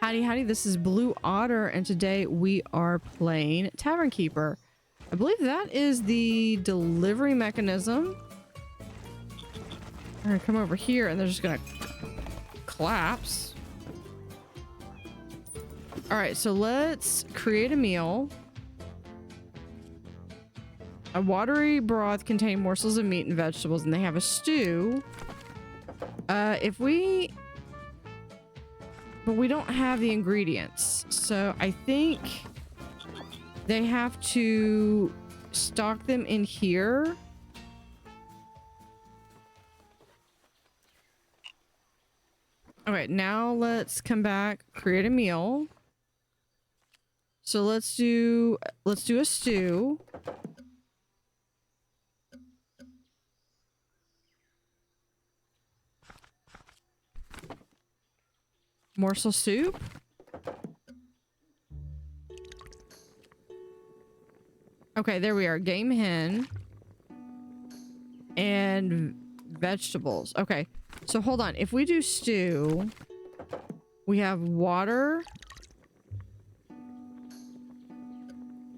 Howdy Howdy, this is Blue Otter, and today we are playing Tavern Keeper. I believe that is the delivery mechanism. We're gonna come over here and they're just gonna collapse. Alright, so let's create a meal. A watery broth containing morsels of meat and vegetables, and they have a stew. But we don't have the ingredients, so I think they have to stock them in here. Okay, now let's come back, create a meal. So let's do a stew. Morsel soup. Okay, there we are. Game hen and vegetables. Okay, so hold on. If we do stew, we have water.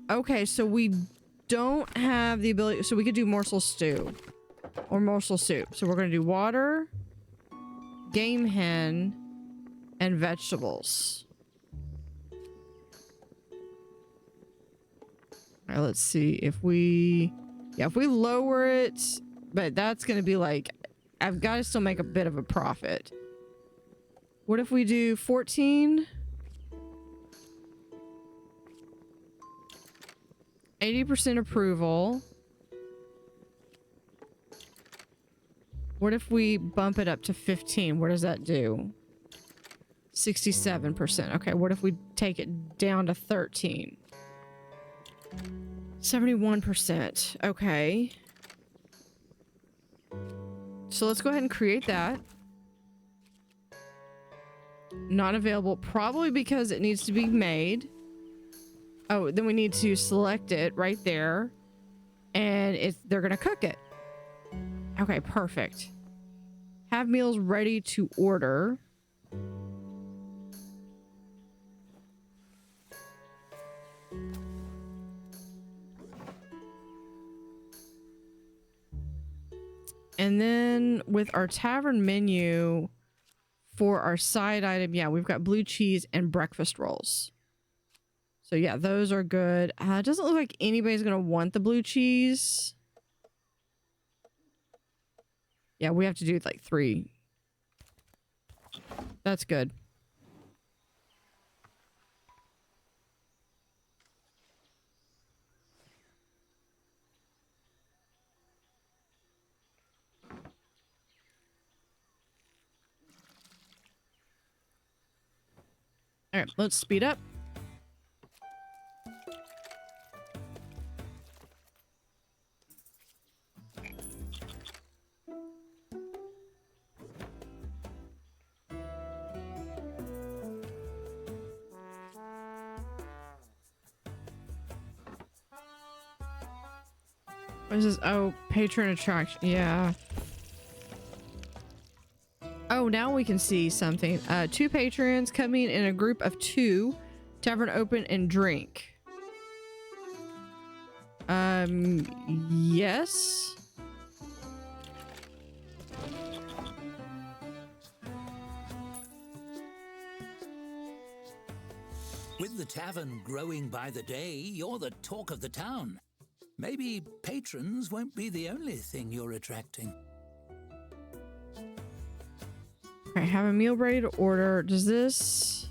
Okay, so we don't have the ability, so we could do morsel stew or morsel soup. So we're going to do water, game hen, and vegetables. All right, let's see if we lower it, but that's going to be like, I've got to still make a bit of a profit. What if we do 14? 80% approval. What if we bump it up to 15? What does that do? 67%. Okay, what if we take it down to 13? 71%. Okay. So let's go ahead and create that. Not available, probably because it needs to be made. Oh, then we need to select it right there. And they're gonna cook it. Okay, perfect. Have meals ready to order. And then with our tavern menu for our side item, yeah, we've got blue cheese and breakfast rolls. So yeah, those are good. It doesn't look like anybody's going to want the blue cheese. Yeah, we have to do like 3. That's good. All right, let's speed up. What is this? Oh, patron attraction. Yeah. Oh, now we can see something. 2 patrons coming in a group of 2. Tavern open and drink. Yes. With the tavern growing by the day, you're the talk of the town. Maybe patrons won't be the only thing you're attracting. Okay, have a meal ready to order. Does this...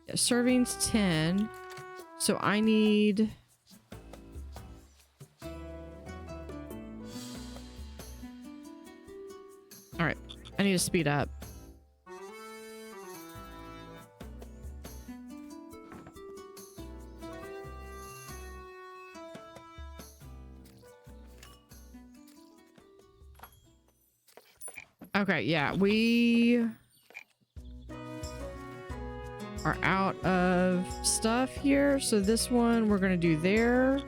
Yeah, servings 10. So I need... Alright, I need to speed up. Okay, yeah, we are out of stuff here. So this one we're going to do there.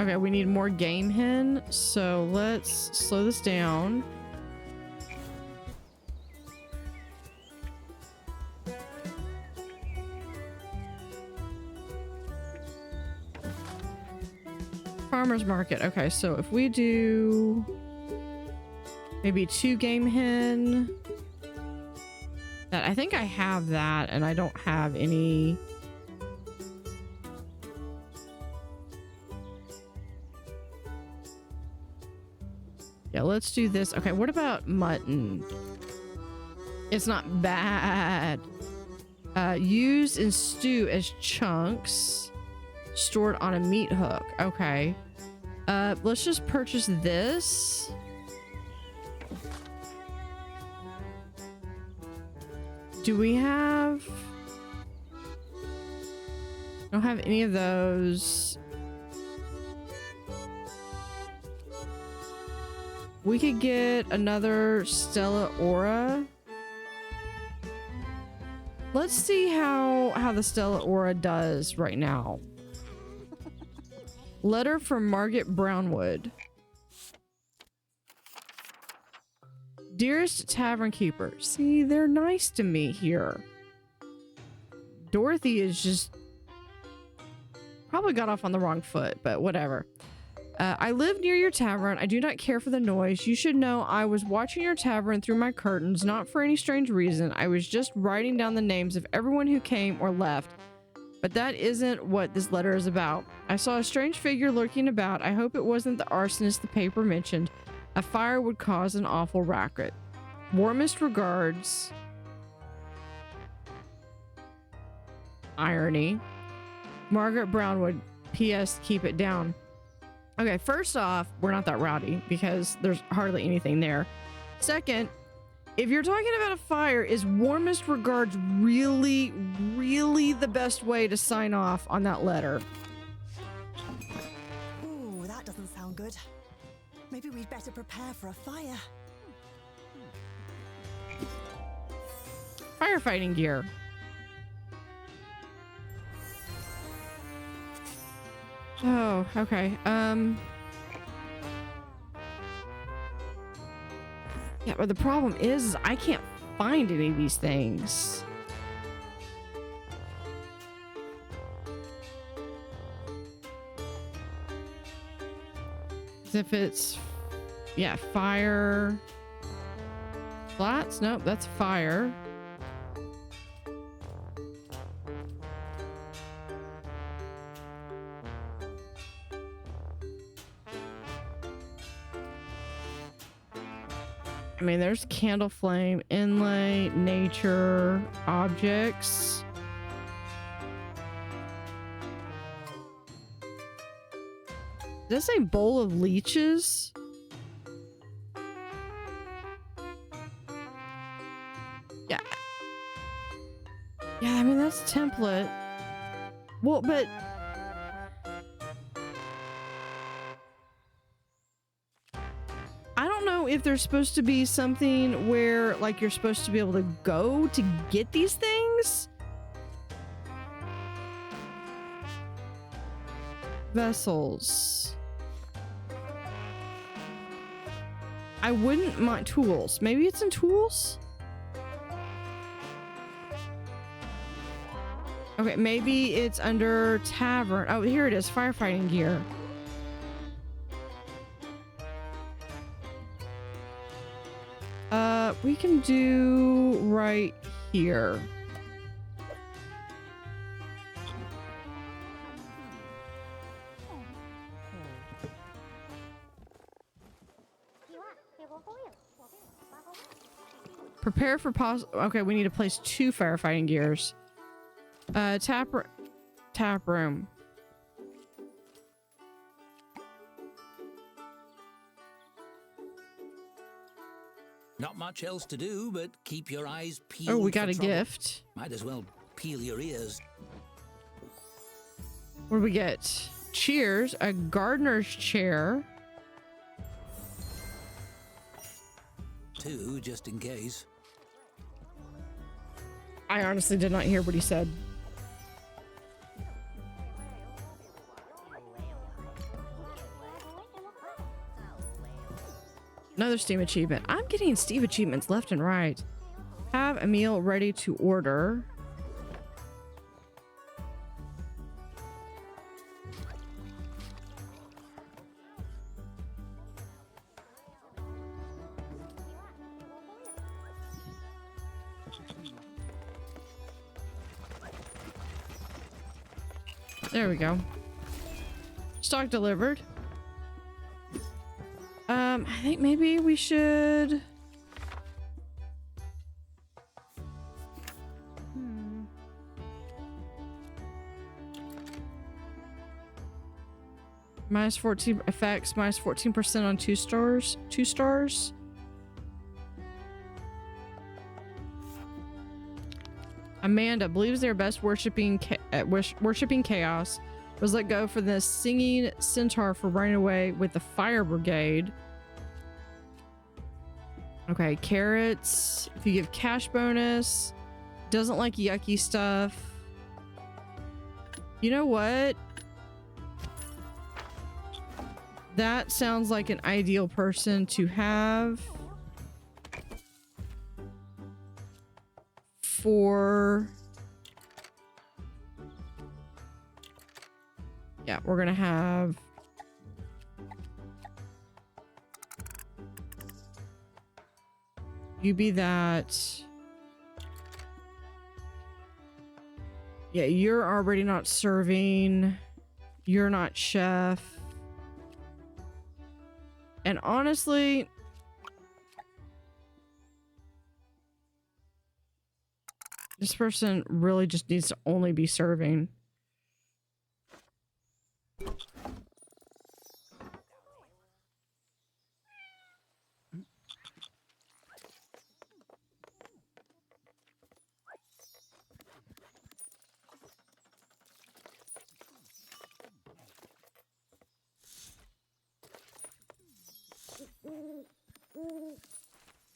Okay, we need more game hen, so let's slow this down. Farmer's market. Okay, so if we do maybe 2 game hen, that I think I have that, and I don't have any. Yeah, let's do this. Okay, what about mutton? It's not bad. Use and stew as chunks stored on a meat hook. Okay. Let's just purchase this. Do we have... I don't have any of those. We could get another Stella Aura. Let's see how the Stella Aura does right now. Letter from Margaret Brownwood. Dearest Tavern Keeper. See, they're nice to me here. Dorothy is just... probably got off on the wrong foot, but whatever. I live near your tavern. I do not care for the noise. You should know I was watching your tavern through my curtains, not for any strange reason. I was just writing down the names of everyone who came or left. But that isn't what this letter is about. I saw a strange figure lurking about. I hope it wasn't the arsonist the paper mentioned. A fire would cause an awful racket. Warmest regards. Irony. Margaret Brownwood. P.S. Keep it down. Okay, first off, we're not that rowdy because there's hardly anything there. Second, if you're talking about a fire, is warmest regards really, really the best way to sign off on that letter? Ooh, that doesn't sound good. Maybe we'd better prepare for a fire. Firefighting gear. Oh, okay. Yeah, but the problem is I can't find any of these things. As if it's, yeah, fire. Flats? Nope, that's fire. I mean, there's candle flame, inlay, nature, objects. Does this say bowl of leeches? Yeah. Yeah, I mean, that's template. Well, but... I don't know if there's supposed to be something where, like, you're supposed to be able to go to get these things. Vessels. I wouldn't mind tools. Maybe it's in tools? Okay, maybe it's under tavern. Oh, here it is. Firefighting gear. We can do right here. Prepare for okay, we need to place 2 firefighting gears. Tap room. Not much else to do, but keep your eyes peeled. Oh, we got for a trouble. gift. Might as well peel your ears. What do we get? Cheers, a gardener's chair. 2, just in case. I honestly did not hear what he said. Another Steam achievement. I'm getting Steam achievements left and right. Have a meal ready to order. There we go. Stock delivered. I think maybe we should... Minus 14 effects, minus 14% on 2 stars. 2 stars. Amanda believes they're best worshipping chaos. Was let go for the singing centaur for running away with the fire brigade. Okay, carrots. If you give cash bonus. Doesn't like yucky stuff. You know what? That sounds like an ideal person to have for... Yeah, we're gonna have... You be that... Yeah, you're already not serving. You're not chef. And honestly... This person really just needs to only be serving.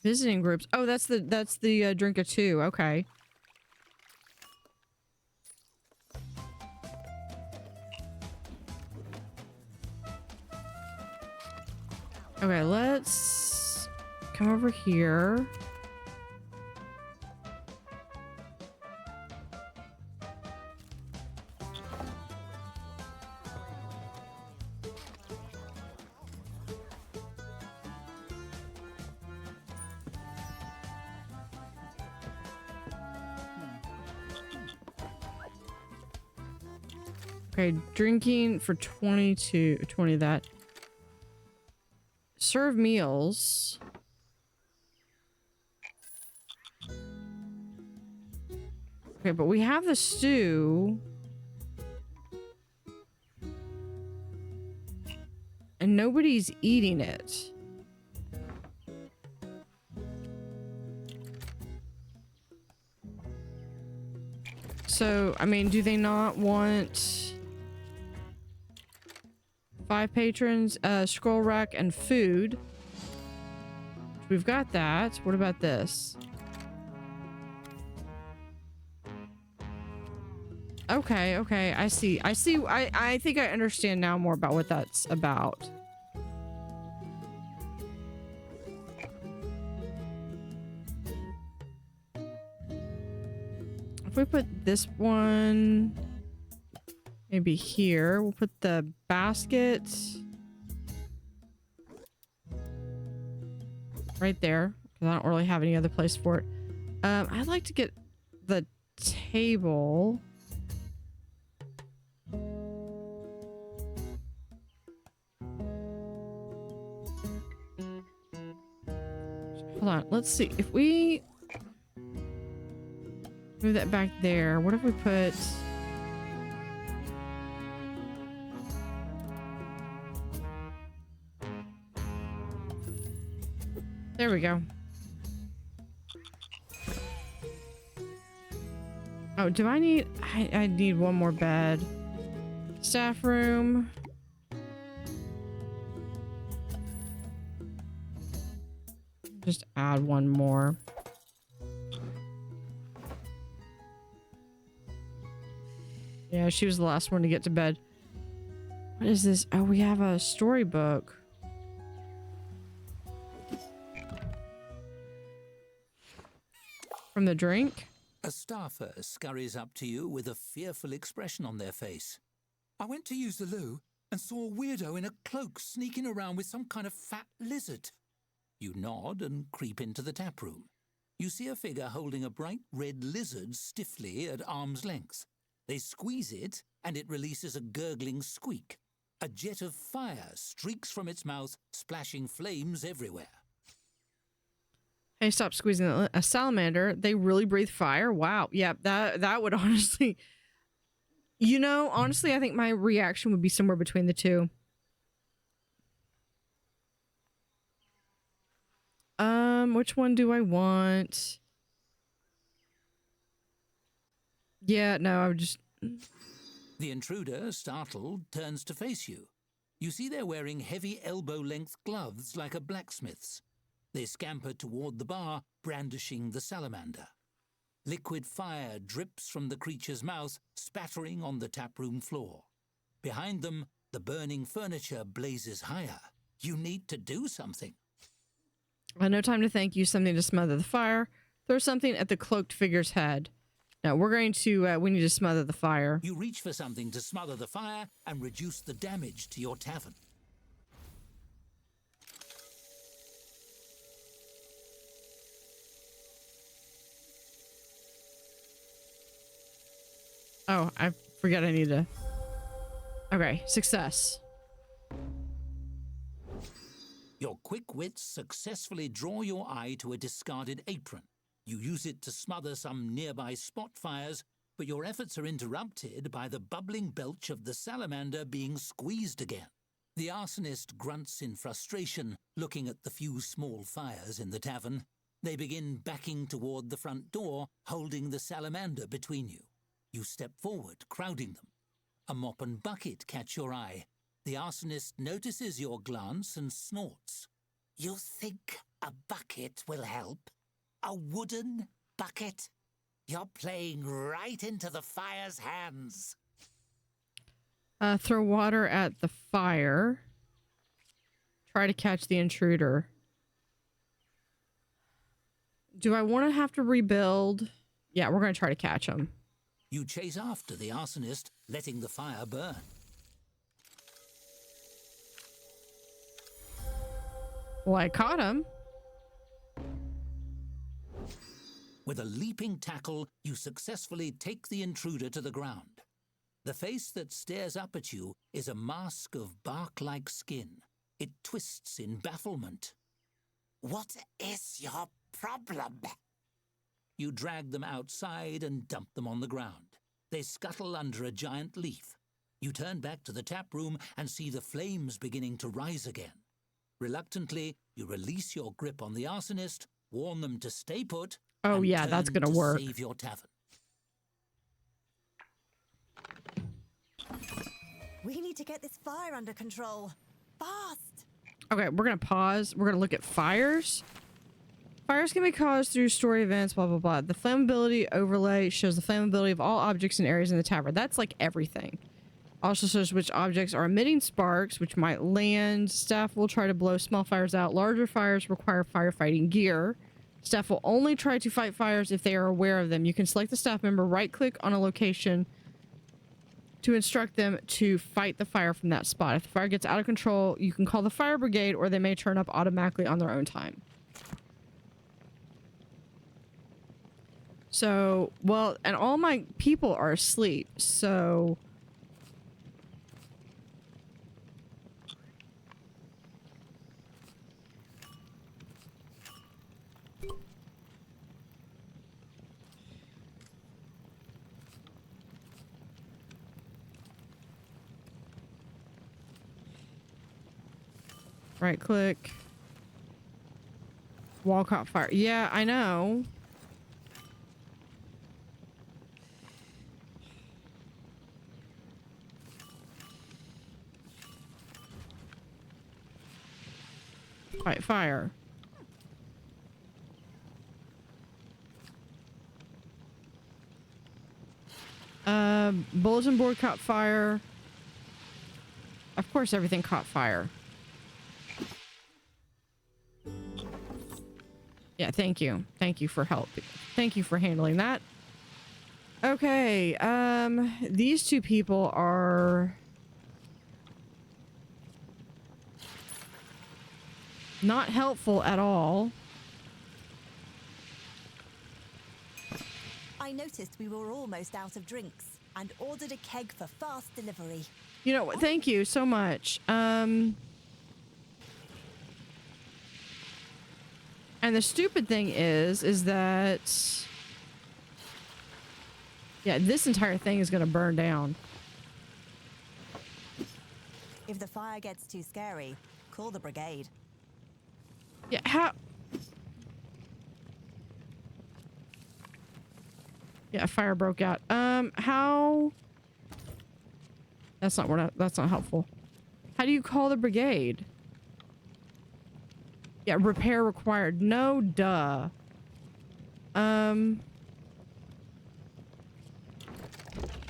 Visiting groups. Oh, that's the drink of 2. Okay. Okay, let's come over here. Okay, drinking for 20 of that. Serve meals. Okay, but we have the stew. And nobody's eating it. So, I mean, do they not want... 5 patrons, scroll rack, and food. We've got that. What about this? Okay, okay. I see. I think I understand now more about what that's about. If we put this one... Maybe here. We'll put the basket right there, because I don't really have any other place for it. I'd like to get the table. Hold on. Let's see. If we move that back there, what if we put... There we go. Oh, do I need... I need one more bed. Staff room. Just add one more. Yeah, she was the last one to get to bed. What is this? Oh, we have a storybook. from the drink. A staffer scurries up to you with a fearful expression on their face. I went to use the loo and saw a weirdo in a cloak sneaking around with some kind of fat lizard. You nod and creep into the tap room. You see a figure holding a bright red lizard stiffly at arm's length. They squeeze it and it releases a gurgling squeak. A jet of fire streaks from its mouth, splashing flames everywhere. Hey, stop squeezing a salamander. They really breathe fire. Wow. Yeah, that would honestly, honestly, I think my reaction would be somewhere between the two. Which one do I want? Yeah, no, I would just... The intruder, startled, turns to face you. You see they're wearing heavy elbow-length gloves like a blacksmith's. They scamper toward the bar, brandishing the salamander. Liquid fire drips from the creature's mouth, spattering on the taproom floor. Behind them, the burning furniture blazes higher. You need to do something. No time to think. Use something to smother the fire. Throw something at the cloaked figure's head. No, we're going to, we need to smother the fire. You reach for something to smother the fire and reduce the damage to your tavern. Oh, I forgot I need to... Okay, success. Your quick wits successfully draw your eye to a discarded apron. You use it to smother some nearby spot fires, but your efforts are interrupted by the bubbling belch of the salamander being squeezed again. The arsonist grunts in frustration, looking at the few small fires in the tavern. They begin backing toward the front door, holding the salamander between you. You step forward, crowding them. A mop and bucket catch your eye. The arsonist notices your glance and snorts. You think a bucket will help? A wooden bucket? You're playing right into the fire's hands. Throw water at the fire. Try to catch the intruder. Do I want to have to rebuild? Yeah, we're going to try to catch him. You chase after the arsonist, letting the fire burn. Well, I caught him. With a leaping tackle, you successfully take the intruder to the ground. The face that stares up at you is a mask of bark-like skin. It twists in bafflement. What is your problem? You drag them outside and dump them on the ground. They scuttle under a giant leaf. You turn back to the tap room and see the flames beginning to rise again. Reluctantly, you release your grip on the arsonist, warn them to stay put. Oh yeah, that's gonna work. Save your tavern. We need to get this fire under control. Fast! Okay, we're gonna pause. We're gonna look at fires. Fires can be caused through story events, blah, blah, blah. The flammability overlay shows the flammability of all objects and areas in the tavern. That's like everything. Also shows which objects are emitting sparks, which might land. Staff will try to blow small fires out. Larger fires require firefighting gear. Staff will only try to fight fires if they are aware of them. You can select the staff member, right-click on a location to instruct them to fight the fire from that spot. If the fire gets out of control, you can call the fire brigade, or they may turn up automatically on their own time. So, well, and all my people are asleep, so... Right click. Wall caught fire. Yeah, I know. Fight fire. Bulletin board caught fire. Of course everything caught fire. Yeah, thank you. Thank you for help. Thank you for handling that. Okay, these two people are not helpful at all. I noticed we were almost out of drinks and ordered a keg for fast delivery. You know what? Thank you so much. And the stupid thing is that, yeah, this entire thing is going to burn down. If the fire gets too scary, call the brigade. Yeah, how? Yeah, fire broke out. How? That's not helpful. How do you call the brigade? Yeah, repair required. No, duh.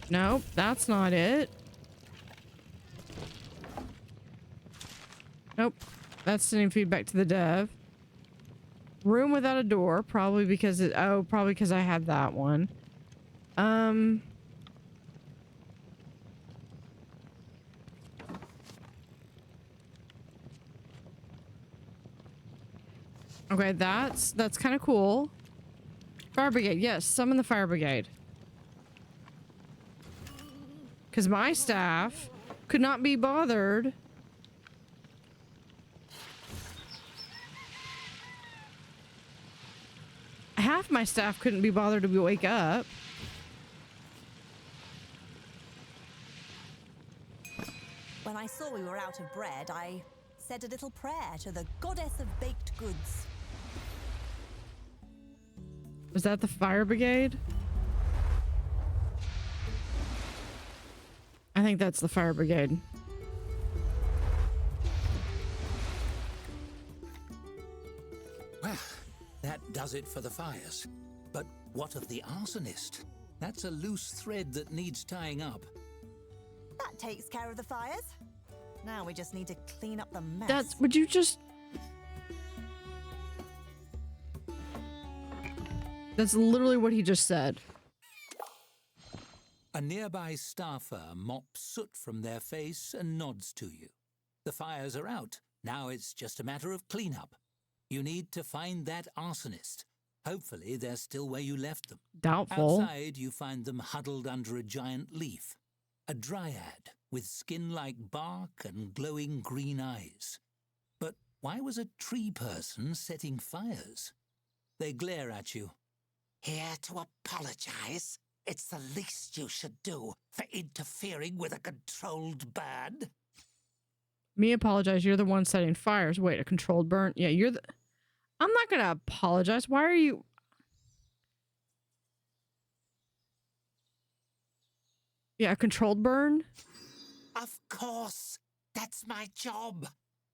Nope, that's not it. Nope, that's sending feedback to the dev. Room without a door, probably because probably because I had that one. Okay, that's kind of cool. Fire brigade, yes, summon the fire brigade. Because my staff could not be bothered. Half my staff couldn't be bothered to wake up. When I saw we were out of bread, I said a little prayer to the goddess of baked goods. Was that the fire brigade? I think that's the fire brigade. Well, that does it for the fires. But what of the arsonist? That's a loose thread that needs tying up. That takes care of the fires. Now we just need to clean up the mess. Would you just... That's literally what he just said. A nearby staffer mops soot from their face and nods to you. The fires are out. Now it's just a matter of cleanup. You need to find that arsonist. Hopefully they're still where you left them. Doubtful. Outside, you find them huddled under a giant leaf. A dryad with skin like bark and glowing green eyes. But why was a tree person setting fires? They glare at you. Here to apologize. It's the least you should do for interfering with a controlled burn. Me apologize. You're the one setting fires. Wait, a controlled burn? Yeah, you're the... I'm not gonna apologize. Why are you... Yeah, a controlled burn? Of course. That's my job.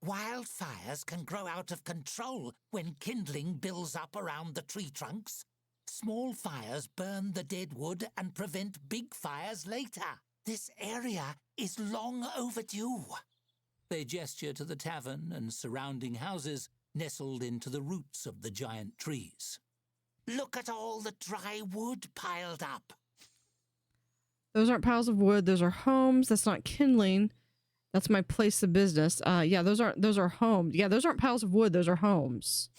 Wildfires can grow out of control when kindling builds up around the tree trunks. Small fires burn the dead wood and prevent big fires later. This area is long overdue. They gesture to the tavern and surrounding houses nestled into the roots of the giant trees. Look at all the dry wood piled up. Those aren't piles of wood. Those are homes. That's not kindling. That's my place of business. Yeah, those are homes. Yeah, those aren't piles of wood. Those are homes.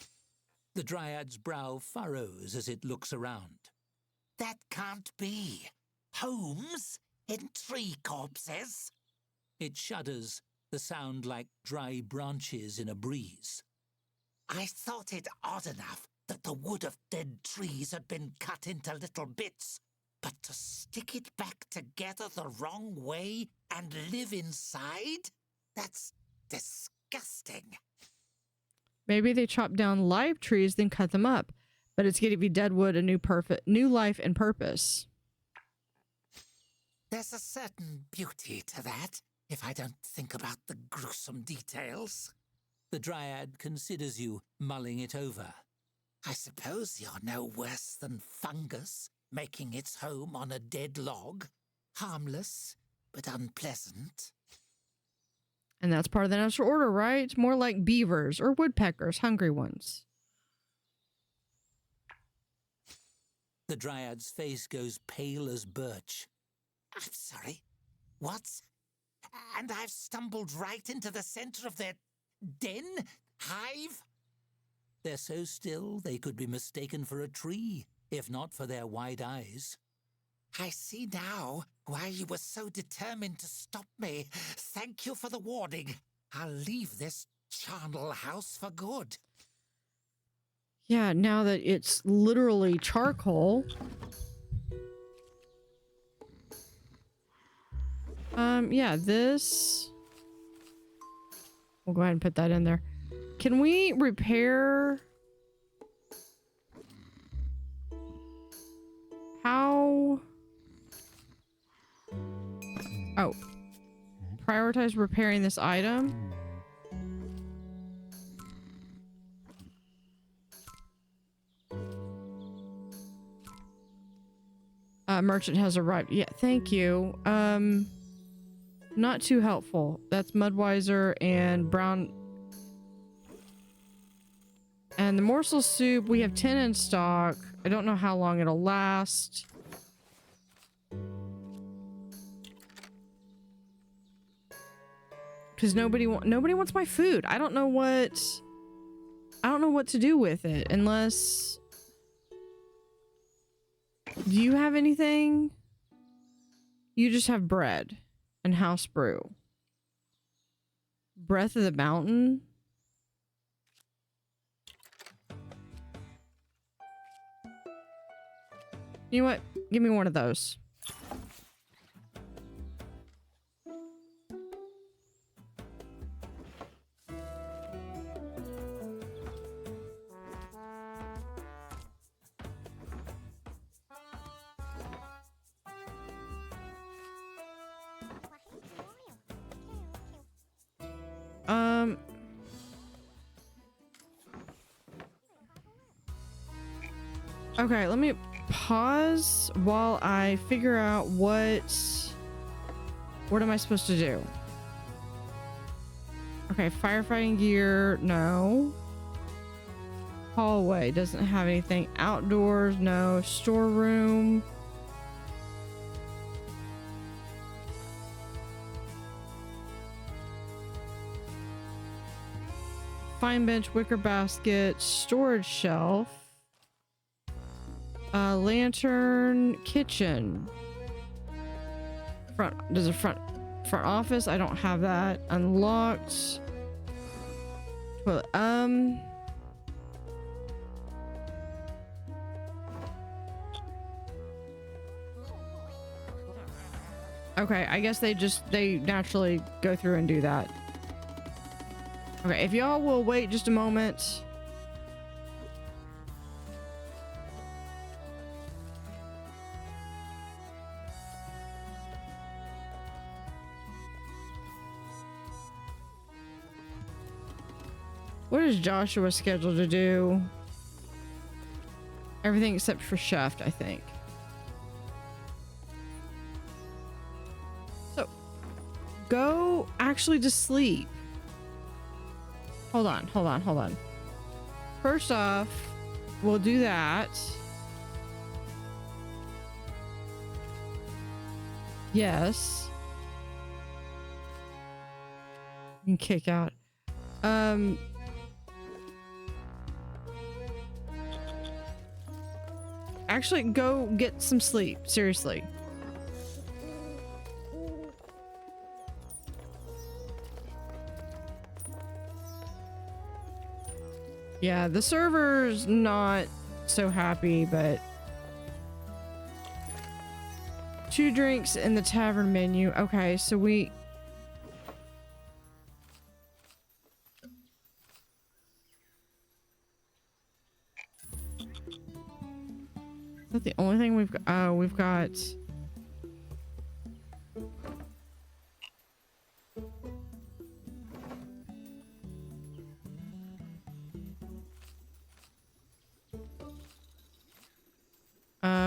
The dryad's brow furrows as it looks around. That can't be. Homes in tree corpses? It shudders, the sound like dry branches in a breeze. I thought it odd enough that the wood of dead trees had been cut into little bits, but to stick it back together the wrong way and live inside? That's disgusting. Maybe they chop down live trees, then cut them up. But it's going to be dead wood, a new life and purpose. There's a certain beauty to that, if I don't think about the gruesome details. The dryad considers you, mulling it over. I suppose you're no worse than fungus, making its home on a dead log. Harmless, but unpleasant. And that's part of the natural order, right? More like beavers or woodpeckers, hungry ones. The Dryad's face goes pale as birch. I'm sorry. What? And I've stumbled right into the center of their den? Hive? They're so still they could be mistaken for a tree, if not for their wide eyes. I see now why you were so determined to stop me. Thank you for the warning. I'll leave this charnel house for good. Yeah, now that it's literally charcoal. Yeah, this... We'll go ahead and put that in there. Can we repair... How... Oh. Prioritize repairing this item. Merchant has arrived. Yeah, thank you. Not too helpful. That's Mudweiser and Brown. And the morsel soup, we have 10 in stock. I don't know how long it'll last. Because nobody wants my food. I don't know what to do with it unless... Do you have anything? You just have bread and house brew. Breath of the Mountain? You know what? Give me one of those. Okay, let me pause while I figure out what am I supposed to do? Okay, firefighting gear, no. Hallway doesn't have anything. Outdoors, no. Storeroom. Fine bench, wicker basket, storage shelf. Lantern, kitchen. Does a front office? I don't have that. Unlocked. Toilet. Okay, I guess they naturally go through and do that. Okay, if y'all will wait just a moment. What is Joshua scheduled to do? Everything except for chef, I think. So, go actually to sleep. Hold on. First off, we'll do that. Yes. You can kick out. Actually, go get some sleep. Seriously. Yeah, the server's not so happy, but 2 drinks in the tavern menu. Okay, so we... Is that the only thing we've got? Oh, we've got...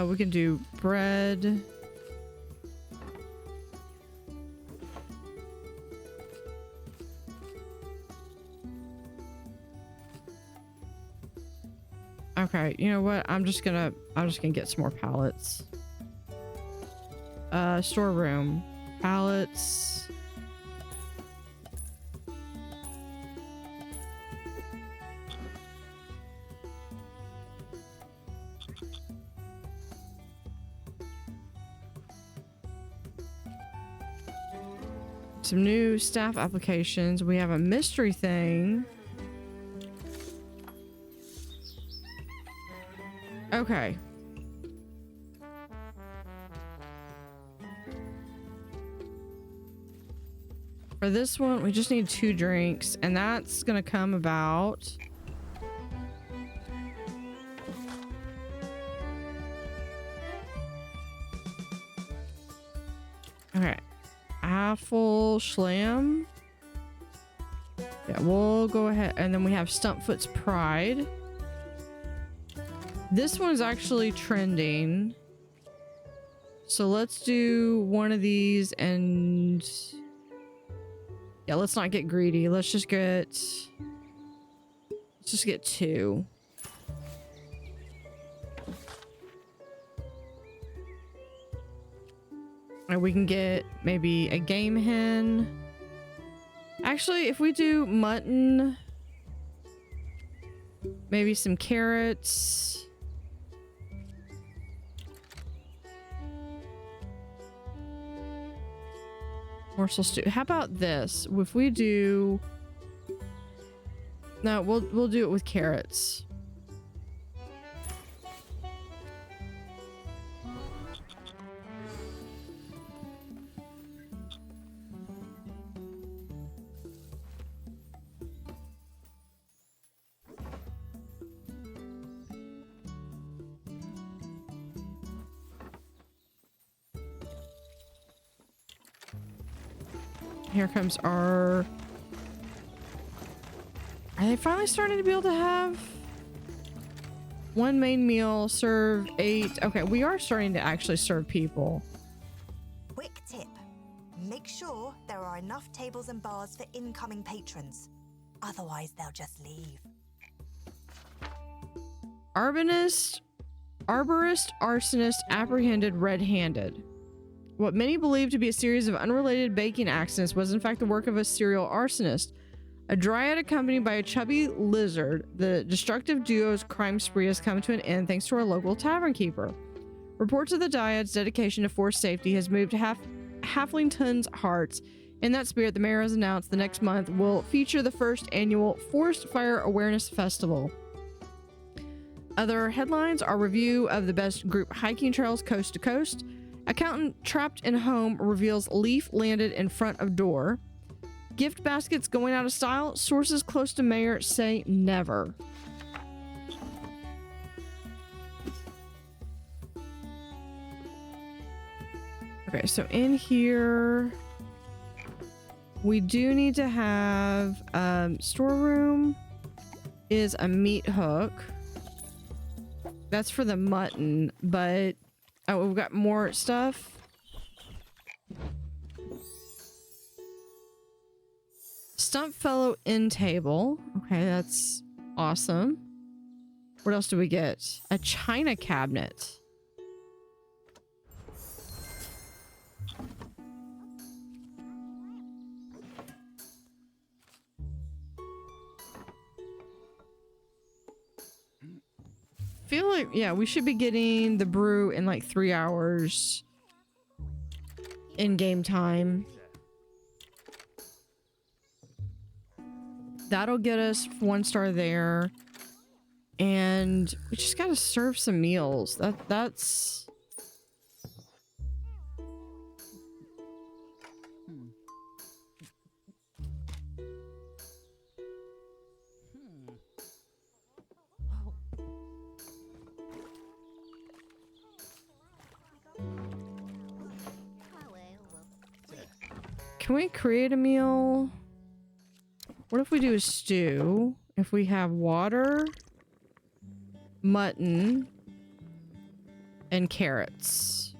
we can do bread. Okay, you know what? I'm just gonna get some more pallets. Storeroom. Pallets. Some new staff applications. We have a mystery thing. Okay. For this one, we just need 2 drinks, and that's gonna come about. Okay. Apple Schlam. Yeah, we'll go ahead. And then we have Stumpfoot's Pride. This one's actually trending. So let's do one of these and... yeah, let's not get greedy. Let's just get 2. And we can get maybe a game hen. Actually, if we do mutton, maybe some carrots. Morsel stew. How about this? If we do... no, we'll do it with carrots. Here comes our... are they finally starting to be able to have 1 main meal, serve 8? Okay, we are starting to actually serve people. Quick tip. Make sure there are enough tables and bars for incoming patrons. Otherwise, they'll just leave. Arborist arsonist apprehended red-handed. What many believe to be a series of unrelated baking accidents was in fact the work of a serial arsonist. A dryad accompanied by a chubby lizard, the destructive duo's crime spree has come to an end thanks to our local Tavern Keeper. Reports of the dyad's dedication to forced safety has moved Halflington's hearts. In that spirit, the mayor has announced the next month will feature the first annual Forest Fire Awareness Festival. Other headlines are review of the best group hiking trails coast to coast. Accountant trapped in home reveals leaf landed in front of door. Gift baskets going out of style. Sources close to mayor say never. Okay, so in here we do need to have storeroom is a meat hook. That's for the mutton, but oh, we've got more stuff. Stump fellow in table. Okay, that's awesome. What else do we get? A china cabinet. Feel like, yeah, we should be getting the brew in like 3 hours in game time. That'll get us 1 star there. And we just gotta serve some meals. That's Can we create a meal? What if we do a stew? If we have water, mutton, and carrots.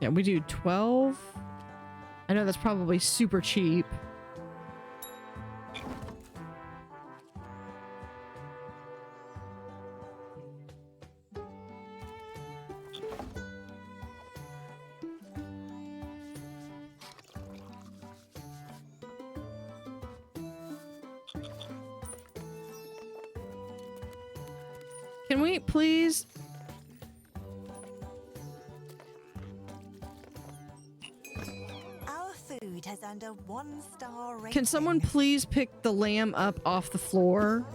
Yeah, we do 12. I know that's probably super cheap. Can we please? Our food has earned a 1-star rating. Can someone please pick the lamb up off the floor?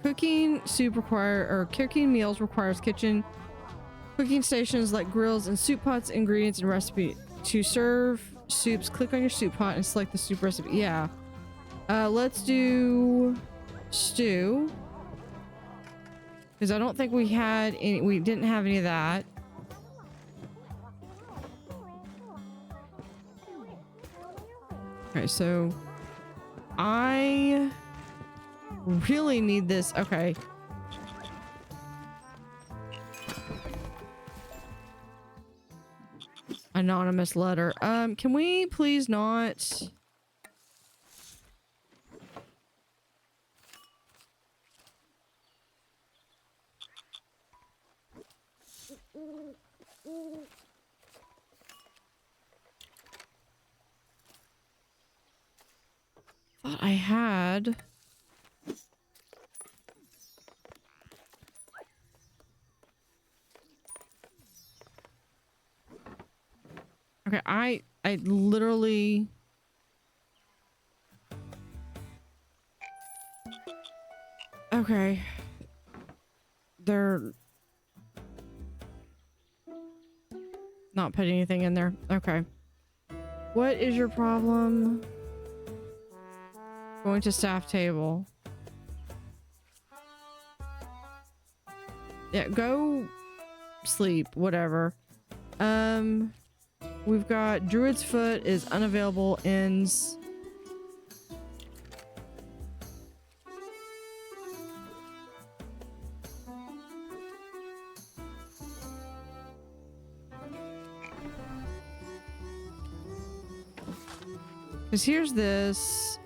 Cooking meals requires kitchen cooking stations like grills and soup pots, ingredients and recipe. To serve soups, click on your soup pot and select the soup recipe. Yeah. Let's do stew. Because I don't think we didn't have any of that. Okay, so I really need this. Okay. Anonymous letter. Can we please not? Thought I had. Okay, I literally. Okay. They're not putting anything in there. Okay. What is your problem? Going to staff table. Yeah, go sleep, whatever. We've got Druid's Foot is unavailable, ends. Because here's this.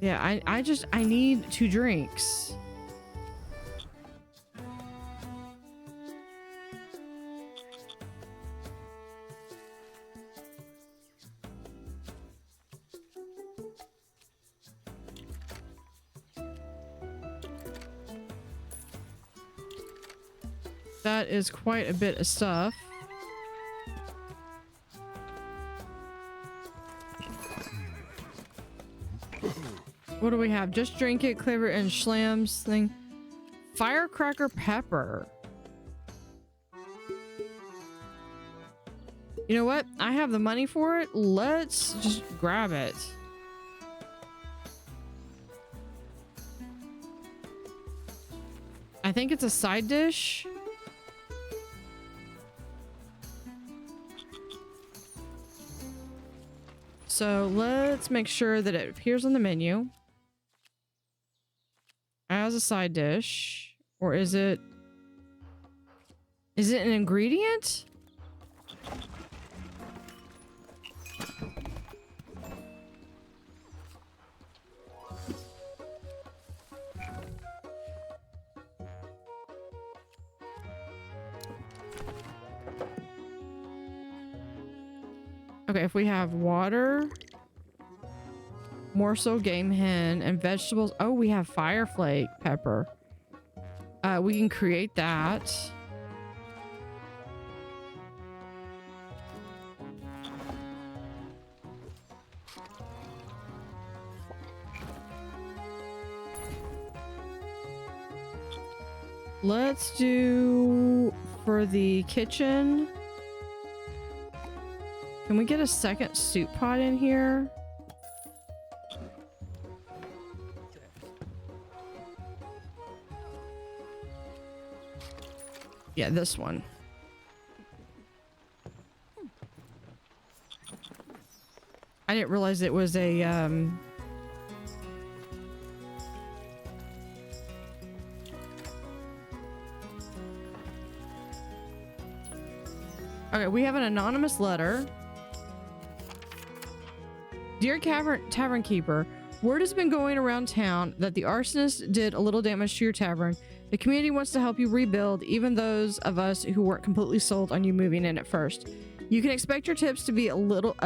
Yeah, I need 2 drinks. That is quite a bit of stuff. What do we have? Just drink it, clever and Schlam's thing. Firecracker pepper. You know what? I have the money for it. Let's just grab it. I think it's a side dish. So let's make sure that it appears on the menu as a side dish. Or is it an ingredient? Okay, if we have water, morsel, game hen, and vegetables. Oh, we have fireflake pepper. We can create that. Let's do for the kitchen. Can we get a second soup pot in here? Yeah, this one. I didn't realize it was a Okay, we have an anonymous letter. Dear Tavern Keeper, word has been going around town that the arsonist did a little damage to your tavern. The community wants to help you rebuild, even those of us who weren't completely sold on you moving in at first. You can expect your tips to be a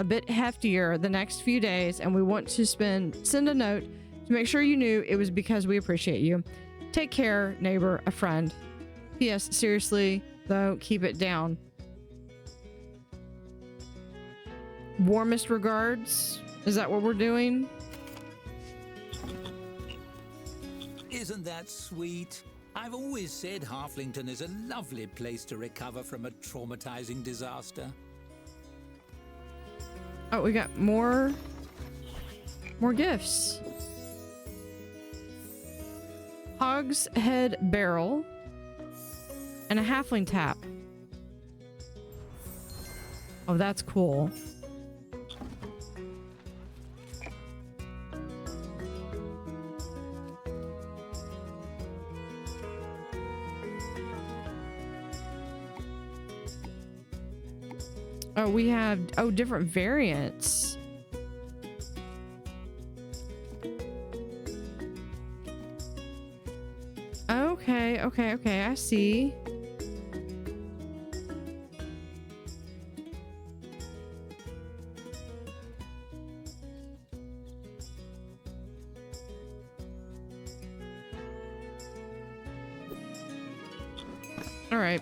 bit heftier the next few days, and we want to send a note to make sure you knew it was because we appreciate you. Take care, neighbor, a friend. P.S. Seriously, though, keep it down. Warmest regards. Is that what we're doing? Isn't that sweet? I've always said Halflington is a lovely place to recover from a traumatizing disaster. Oh, we got more gifts. Hog's head barrel and a halfling tap. Oh, that's cool. Oh, we have, oh, different variants. Okay, I see. All right.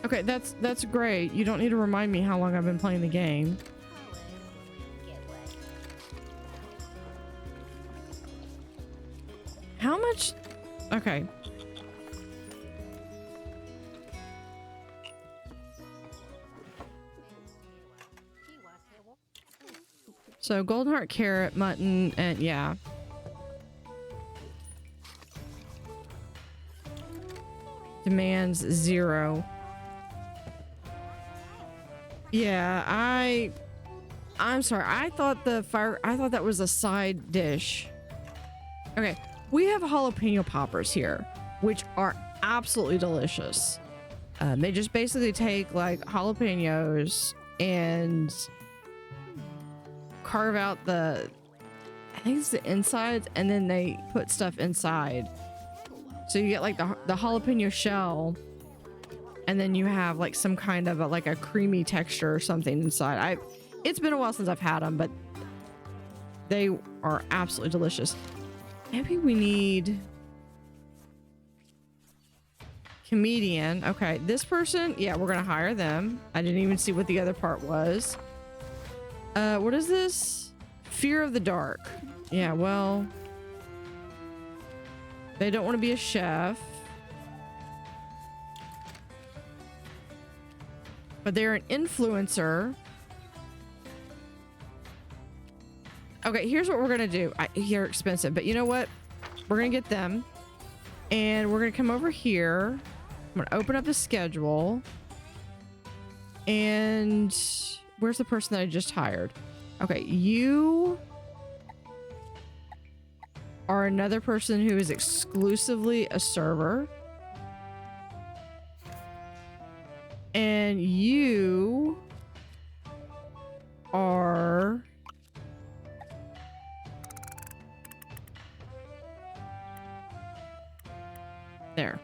Okay, that's great. You don't need to remind me how long I've been playing the game. How much? Okay. So golden heart, carrot, mutton, and yeah. Demands 0. Yeah, I'm sorry. I thought that was a side dish. Okay, we have jalapeno poppers here, which are absolutely delicious. They just basically take like jalapenos and carve out I think it's the insides, and then they put stuff inside. So you get like the jalapeno shell, and then you have like some kind of like a creamy texture or something inside. It's been a while since I've had them, but they are absolutely delicious. Maybe we need comedian. Okay, this person, yeah, we're gonna hire them. I didn't even see what the other part was. What is this? Fear of the dark. Yeah, well, they don't want to be a chef, but they're an influencer. Okay, here's what we're gonna do. They're expensive, but you know what? We're gonna get them, and we're gonna come over here. I'm gonna open up the schedule, and where's the person that I just hired? Okay, you are another person who is exclusively a server, and you are there.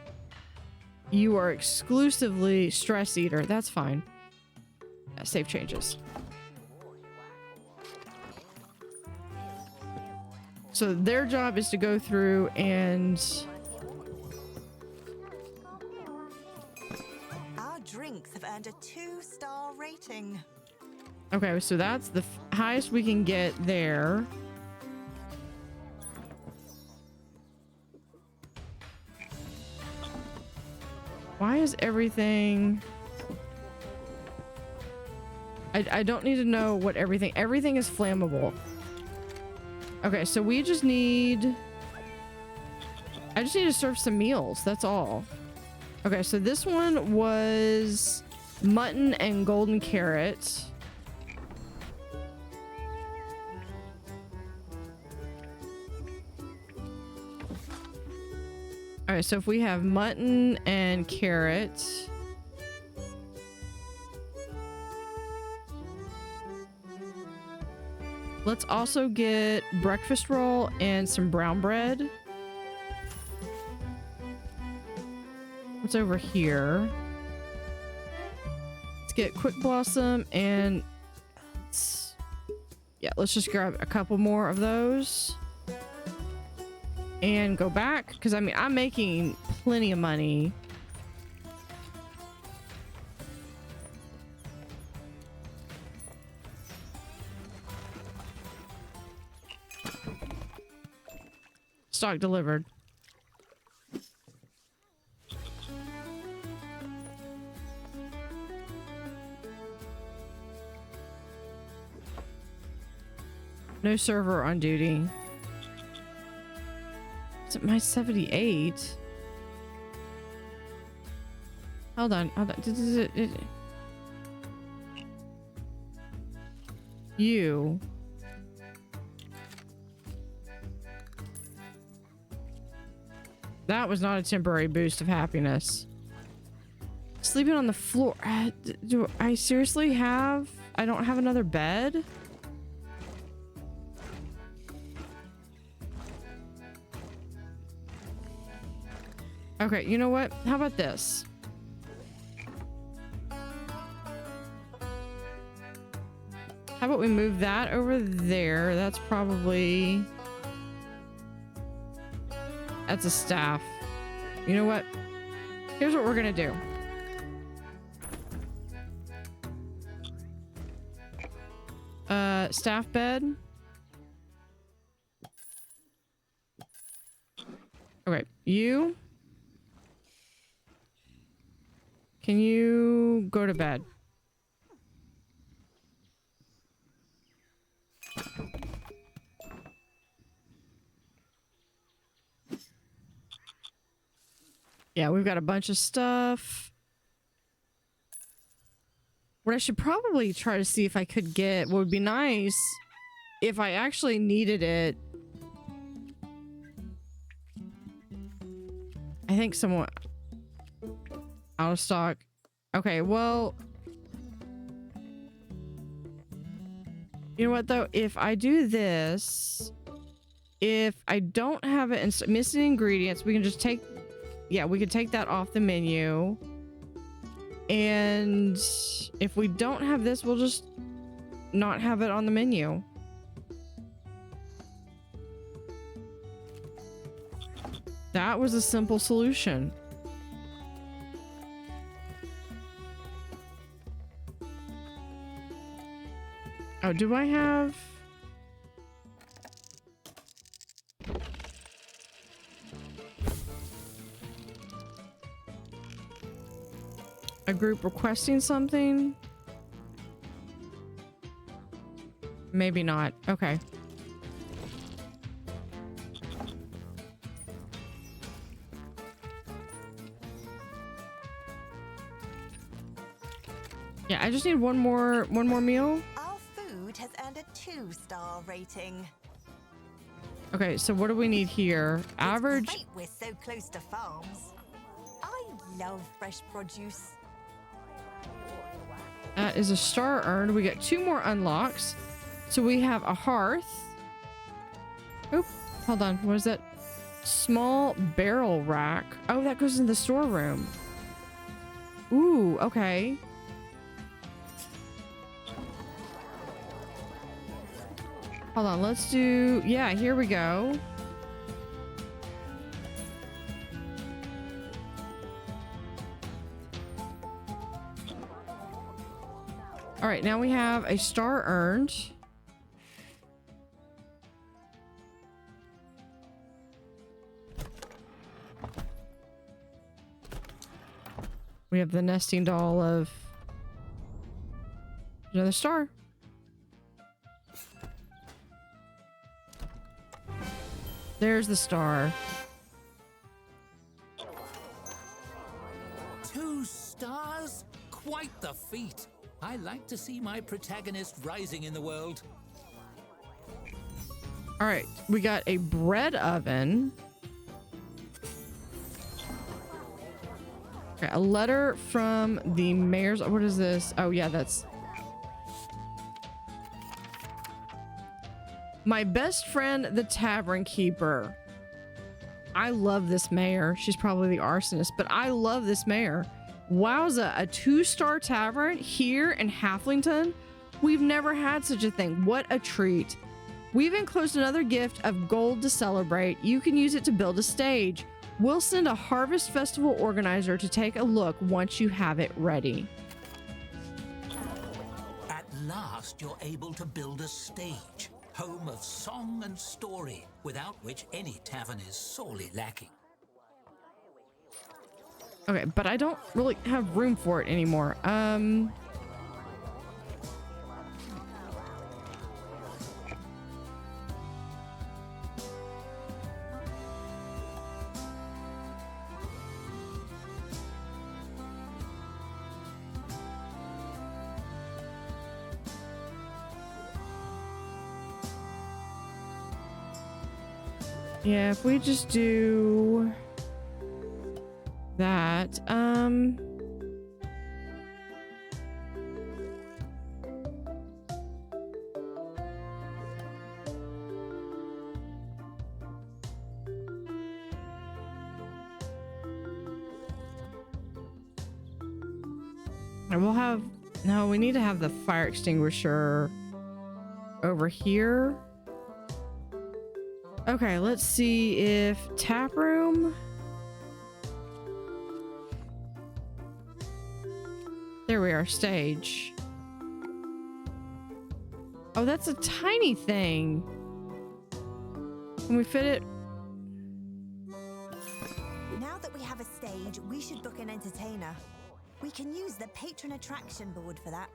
You are exclusively stress eater. That's fine. Yeah, save changes. So their job is to go through and our drinks have earned a 2-star rating. okay, so that's the highest we can get there. Why is everything... I don't need to know what everything is flammable. Okay, so we just need... I just need to serve some meals, that's all. Okay, so this one was mutton and golden carrot. All right, so if we have mutton and carrot. Let's also get breakfast roll and some brown bread. What's over here? Let's get quick blossom and let's just grab a couple more of those and go back, because I mean I'm making plenty of money. Stock delivered. No server on duty. Is it my 78? Hold on. You. That was not a temporary boost of happiness. Sleeping on the floor. Do I seriously have... I don't have another bed? Okay, you know what? How about this? How about we move that over there? That's probably... That's a staff. You know what? Here's what we're gonna do. Staff bed. Okay, you... Can you go to bed? Yeah, we've got a bunch of stuff. What I should probably try to see if I could get, what would be nice if I actually needed it. I think someone... Out of stock. Okay, well... You know what, though? If I do this... If I don't have it and missing ingredients, we can just take... Yeah, we could take that off the menu. And if we don't have this, we'll just not have it on the menu. That was a simple solution. Oh, do I have... a group requesting something? Maybe not. Okay. Yeah, I just need one more meal. Our food has earned a 2-star rating. Okay, so what do we need here? Average. It's great we're so close to farms. I love fresh produce. That is a star earned. We got 2 more unlocks. So we have a hearth. Oop, hold on. What is that? Small barrel rack. Oh, that goes in the storeroom. Ooh, okay. Hold on, let's do... Yeah, here we go. All right, now we have a star earned. We have the nesting doll of another star. There's the star. 2 stars? Quite the feat. I like to see my protagonist rising in the world. All right, we got a bread oven. Okay, a letter from the mayor's. What is this? Oh yeah, that's my best friend, the Tavern Keeper. I love this mayor. She's probably the arsonist, but I love this mayor. Wowza, a 2-star tavern here in Halflington? We've never had such a thing. What a treat. We've enclosed another gift of gold to celebrate. You can use it to build a stage. We'll send a Harvest Festival organizer to take a look once you have it ready. At last, you're able to build a stage, home of song and story, without which any tavern is sorely lacking. Okay, but I don't really have room for it anymore. Yeah, if we just do that, and we'll have, no, we need to have the fire extinguisher over here. Okay, let's see if tap room. There we are, stage. Oh, that's a tiny thing. Can we fit it? Now that we have a stage, we should book an entertainer. We can use the patron attraction board for that.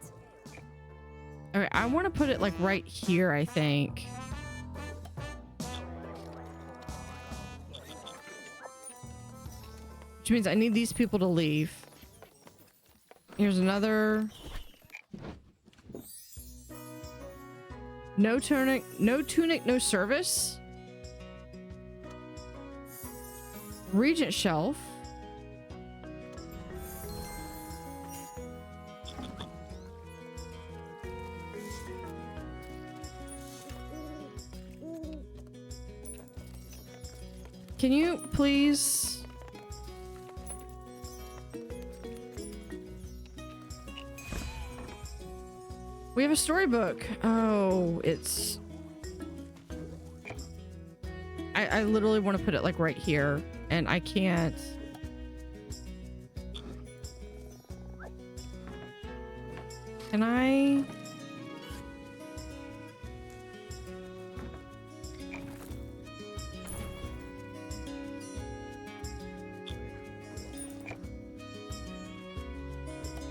Okay, I want to put it like right here, I think. Which means I need these people to leave. Here's another. No tunic, no service. Regent shelf. Can you please? We have a storybook. Oh, it's... I literally want to put it like right here, and I can't. Can I?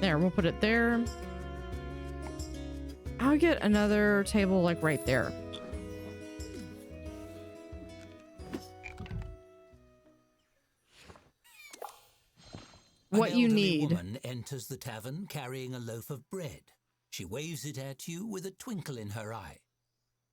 There, we'll put it there. I'll get another table like right there. What you need. An elderly woman enters the tavern carrying a loaf of bread. She waves it at you with a twinkle in her eye.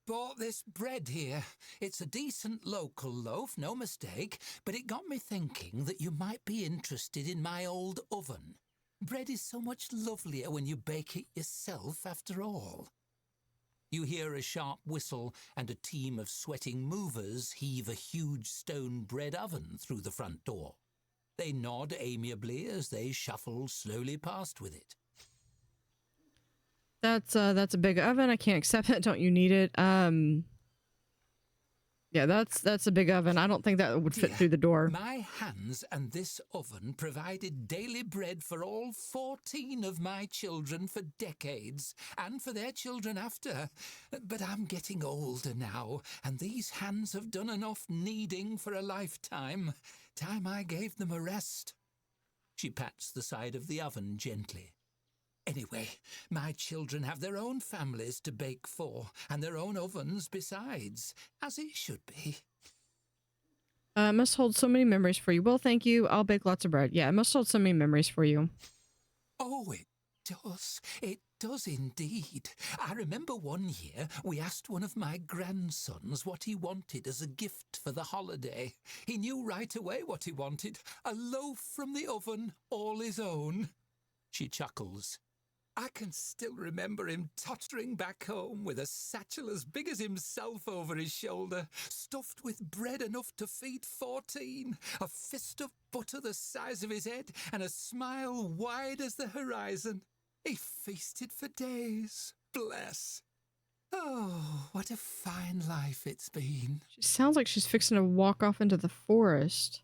Bought this bread here. It's a decent local loaf, no mistake, but it got me thinking that you might be interested in my old oven. Bread is so much lovelier when you bake it yourself, after all. You hear a sharp whistle, and a team of sweating movers heave a huge stone bread oven through the front door. They nod amiably as they shuffle slowly past with it. That's a big oven. I can't accept it. Don't you need it? Yeah, that's a big oven. I don't think that would fit through the door. My hands and this oven provided daily bread for all 14 of my children for decades, and for their children after. But I'm getting older now, and these hands have done enough kneading for a lifetime. Time I gave them a rest. She pats the side of the oven gently. Anyway, my children have their own families to bake for, and their own ovens besides, as it should be. Must hold so many memories for you. Well, thank you. I'll bake lots of bread. Yeah, it must hold so many memories for you. Oh, it does. It does indeed. I remember one year we asked one of my grandsons what he wanted as a gift for the holiday. He knew right away what he wanted. A loaf from the oven, all his own. She chuckles. I can still remember him tottering back home with a satchel as big as himself over his shoulder, stuffed with bread enough to feed 14, a fist of butter the size of his head, and a smile wide as the horizon. He feasted for days. Bless. Oh, what a fine life it's been. She sounds like she's fixing to walk off into the forest.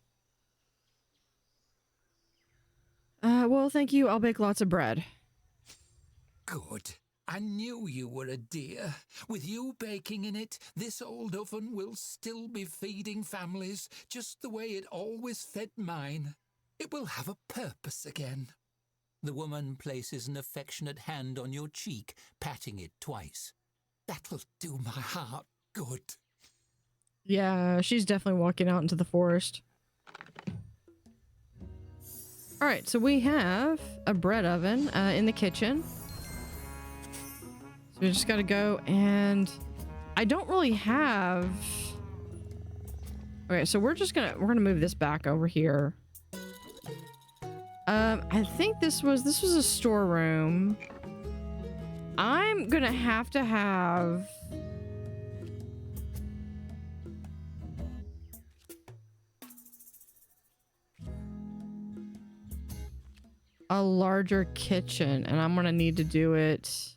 Well, thank you. I'll bake lots of bread. Good. I knew you were a dear. With you baking in it, this old oven will still be feeding families just the way it always fed mine. It will have a purpose again. The woman places an affectionate hand on your cheek, patting it twice. That'll do my heart good. Yeah, she's definitely walking out into the forest. All right, so we have a bread oven in the kitchen. So we just got to go, and I don't really have... Okay, so we're gonna move this back over here. I think this was a storeroom. I'm gonna have to have a larger kitchen, and I'm gonna need to do it.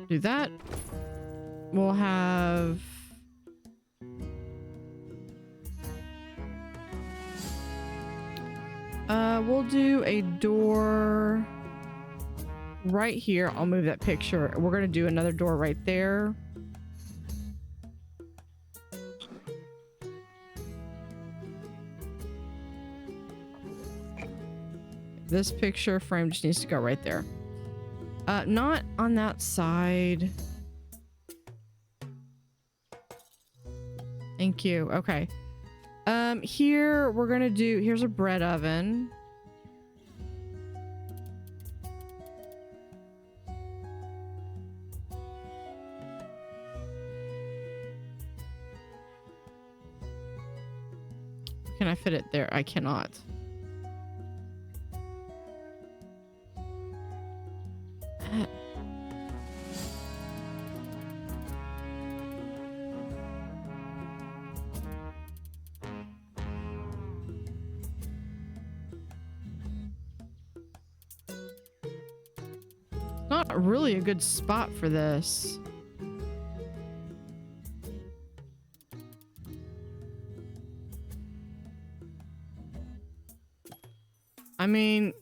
Do that. We'll have we'll do a door right here. I'll move that picture. We're gonna do another door right there. This picture frame just needs to go right there. Not on that side. Thank you. Okay. Here we're gonna do, here's a bread oven. Can I fit it there? I cannot. Not really a good spot for this. I mean,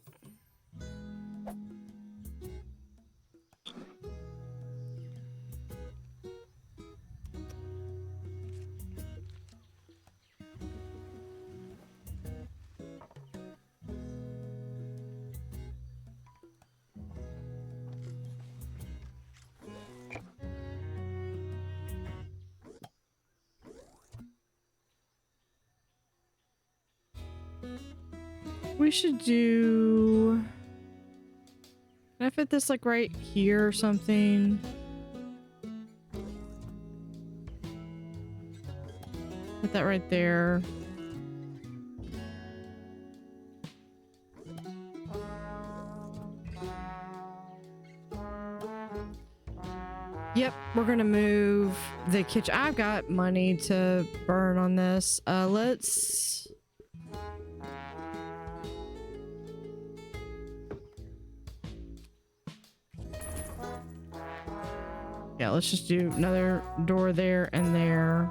we should do... Can I fit this like right here or something? Put that right there. Yep, we're gonna move the kitchen. I've got money to burn on this. Let's... Yeah, let's just do another door there and there.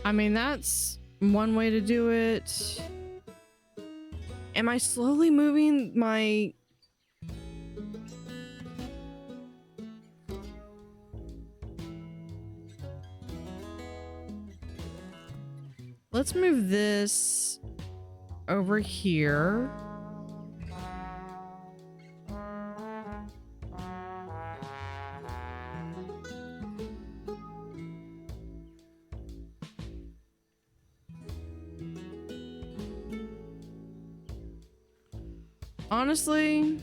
I mean, that's one way to do it. Am I slowly moving my... Let's move this over here. Honestly,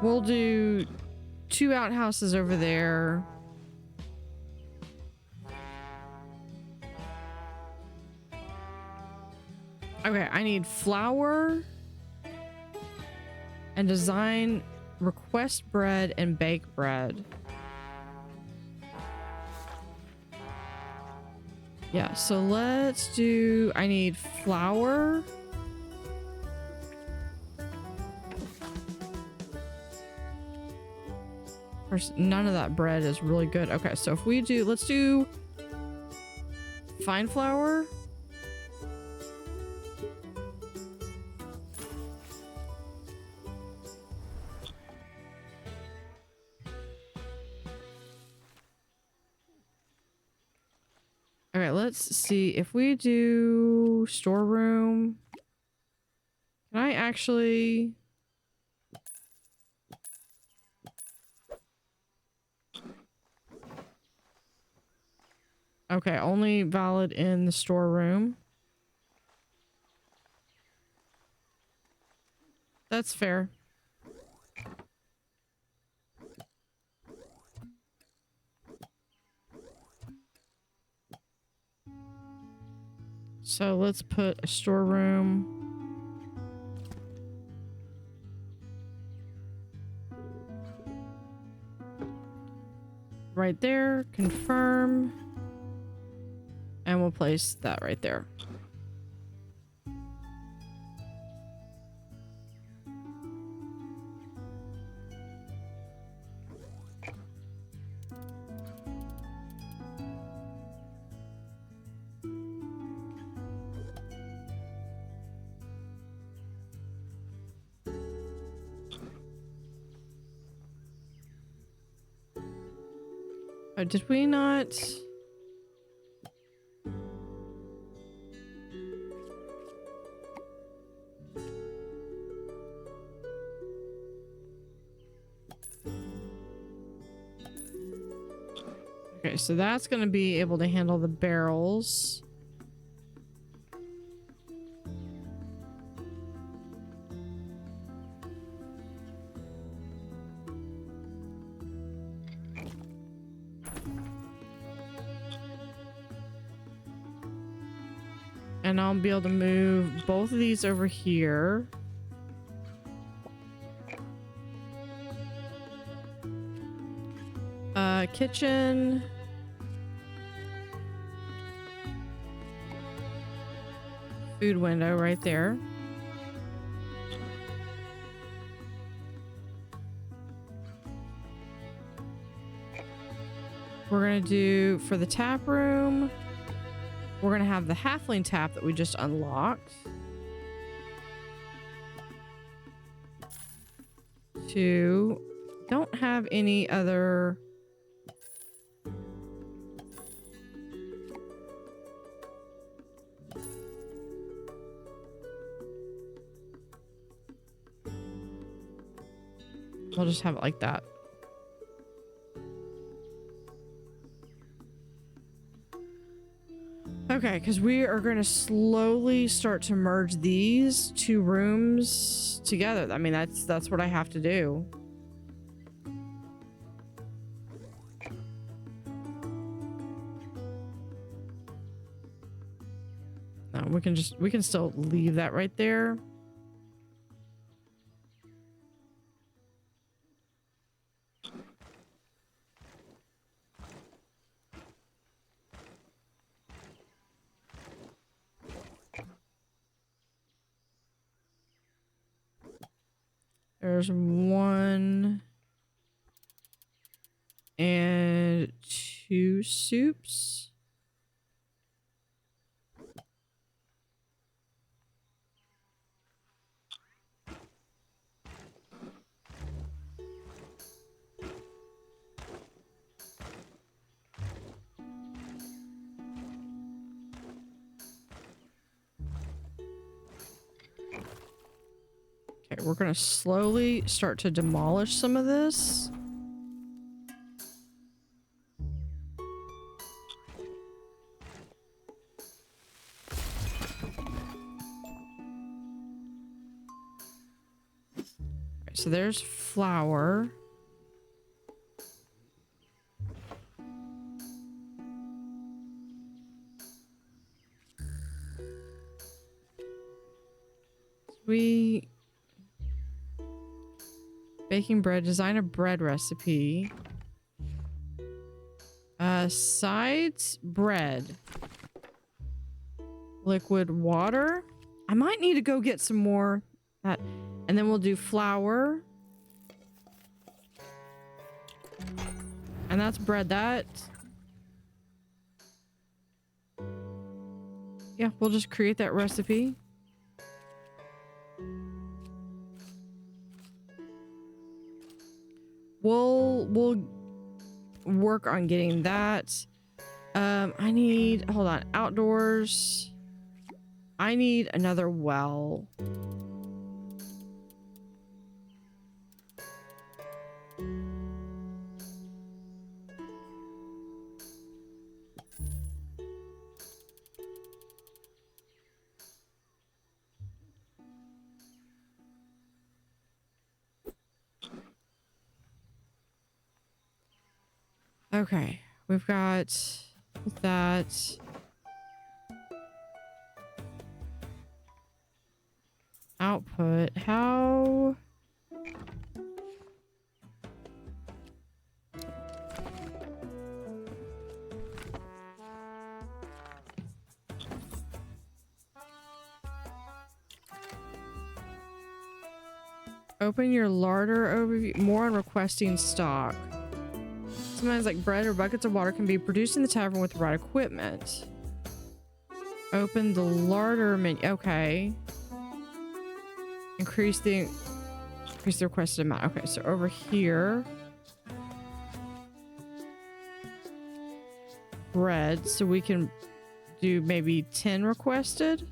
we'll do 2 outhouses over there. Okay, I need flour and design, request bread and bake bread. Yeah, so let's do, I need flour. None of that bread is really good. Okay, so if we do, let's do fine flour. Okay, let's see if we do storeroom. Can I actually... Okay, only valid in the storeroom. That's fair. So let's put a storeroom. Right there, confirm. And we'll place that right there. Oh, did we not? Okay, so that's going to be able to handle the barrels. And I'll be able to move both of these over here. Kitchen. Food window right there. We're gonna do for the tap room. We're gonna have the halfling tap that we just unlocked. Don't have any other. We'll just have it like that. Okay, because we are going to slowly start to merge these 2 rooms together. I mean, that's what I have to do. No, we can still leave that right there. There's 1 and 2 soups. Okay, we're gonna slowly start to demolish some of this. Okay, so there's flour. Baking bread, design a bread recipe. Sides bread. Liquid water. I might need to go get some more. And then we'll do flour. And that's bread. Yeah, we'll just create that recipe. We'll work on getting that. I need, hold on, outdoors. I need another well. Okay, we've got that. Output. How? Open your larder overview. More on requesting stock. Sometimes like bread or buckets of water can be produced in the tavern with the right equipment. Open the larder menu. Okay. Increase the requested amount. Okay, so over here. Bread. So we can do maybe 10 requested.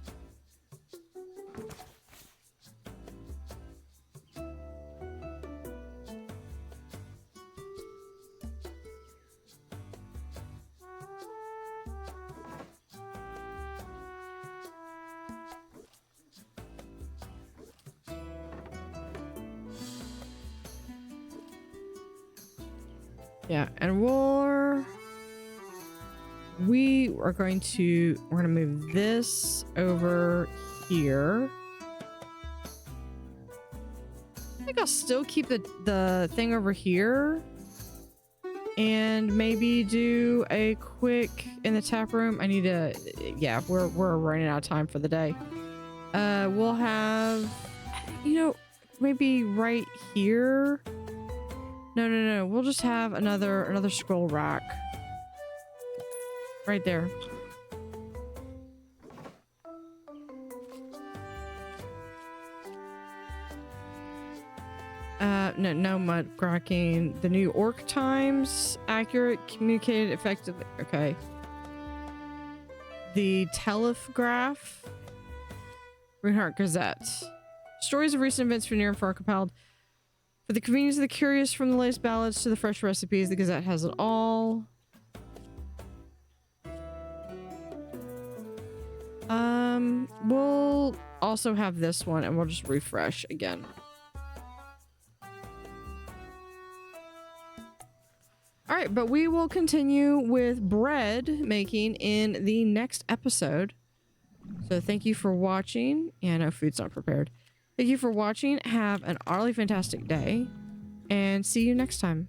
Yeah, and we're going to move this over here. I think I'll still keep the thing over here and maybe do a quick in the tap room. I need to, yeah, we're running out of time for the day. We'll have, you know, maybe right here. No. We'll just have another scroll rack. Right there. No mud cracking. The New York Times. Accurate, communicated effectively. Okay. The Telegraph. Greenheart Gazette. Stories of recent events from near and far compiled. For the convenience of the curious, from the latest ballads to the fresh recipes, the Gazette has it all. We'll also have this one, and we'll just refresh again. All right, but we will continue with bread making in the next episode. So thank you for watching. Yeah, no, food's not prepared. Thank you for watching. Have an utterly fantastic day, and see you next time.